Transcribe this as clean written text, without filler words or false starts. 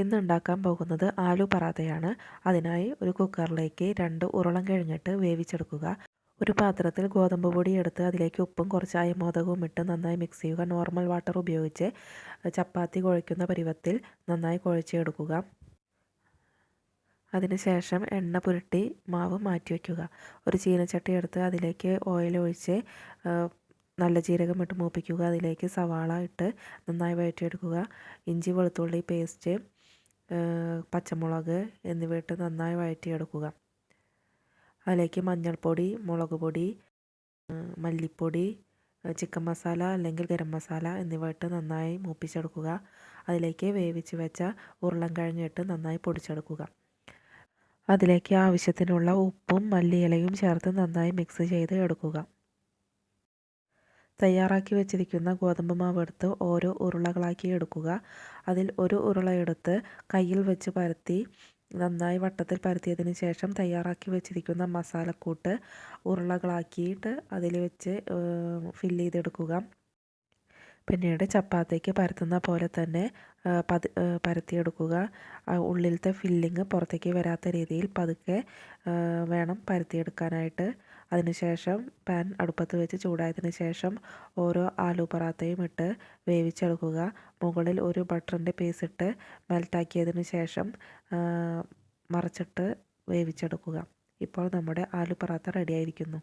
ഇന്ന് ഉണ്ടാക്കാൻ പോകുന്നത് ആലു പറാത്തയാണ്. അതിനായി ഒരു കുക്കറിലേക്ക് 2 ഉരുളൻകിഴങ്ങിട്ട് വേവിച്ചെടുക്കുക. ഒരു പാത്രത്തിൽ ഗോതമ്പ് പൊടി എടുത്ത് അതിലേക്ക് ഉപ്പും കുറച്ച് അയമോദകവും ഇട്ട് നന്നായി മിക്സ് ചെയ്യുക. നോർമൽ വാട്ടർ ഉപയോഗിച്ച് ചപ്പാത്തി കുഴയ്ക്കുന്ന പരുവത്തിൽ നന്നായി കുഴച്ചെടുക്കുക. അതിനുശേഷം എണ്ണ പുരട്ടി മാവ് മാറ്റി വയ്ക്കുക. ഒരു ചീനച്ചട്ടി എടുത്ത് അതിലേക്ക് ഓയിൽ ഒഴിച്ച് നല്ല ജീരകം ഇട്ട് മൂപ്പിക്കുക. അതിലേക്ക് സവാള ഇട്ട് നന്നായി വഴറ്റിയെടുക്കുക. ഇഞ്ചി വെളുത്തുള്ളി പേസ്റ്റ്, പച്ചമുളക് എന്നിവ ഇട്ട് നന്നായി വഴറ്റിയെടുക്കുക. അതിലേക്ക് മഞ്ഞൾപ്പൊടി, മുളക് പൊടി, മല്ലിപ്പൊടി, ചിക്കൻ മസാല അല്ലെങ്കിൽ ഗരം മസാല എന്നിവ ഇട്ട് നന്നായി മൂപ്പിച്ചെടുക്കുക. അതിലേക്ക് വേവിച്ച് വെച്ച ഉരുളൻകിഴങ്ങ് ഇട്ട് നന്നായി പൊടിച്ചെടുക്കുക. അതിലേക്ക് ആവശ്യത്തിനുള്ള ഉപ്പും മല്ലിയിലയും ചേർത്ത് നന്നായി മിക്സ് ചെയ്ത് എടുക്കുക. തയ്യാറാക്കി വെച്ചിരിക്കുന്ന ഗോതമ്പ് മാവ് എടുത്ത് ഓരോ ഉരുളകളാക്കി എടുക്കുക. അതിൽ ഒരു ഉരുള എടുത്ത് കയ്യിൽ വെച്ച് പരത്തി നന്നായി വട്ടത്തിൽ പരത്തിയതിന് ശേഷം തയ്യാറാക്കി വെച്ചിരിക്കുന്ന മസാലക്കൂട്ട് ഉരുളകളാക്കിയിട്ട് അതിൽ വെച്ച് ഫില്ല് ചെയ്തെടുക്കുക. പിന്നീട് ചപ്പാത്തിക്ക് പരത്തുന്ന പോലെ തന്നെ പരത്തിയെടുക്കുക. ഉള്ളിലത്തെ ഫില്ലിങ് പുറത്തേക്ക് വരാത്ത രീതിയിൽ പതുക്കെ വേണം പരത്തിയെടുക്കാനായിട്ട്. അതിനുശേഷം പാൻ അടുപ്പത്ത് വെച്ച് ചൂടായതിന് ശേഷം ഓരോ ആലു പറാത്തയും ഇട്ട് വേവിച്ചെടുക്കുക. മുകളിൽ ഒരു ബട്ടറിൻ്റെ പീസ് ഇട്ട് മെൽറ്റാക്കിയതിന് ശേഷം മറിച്ചിട്ട് വേവിച്ചെടുക്കുക. ഇപ്പോൾ നമ്മുടെ ആലു പറാത്ത റെഡിയായിരിക്കുന്നു.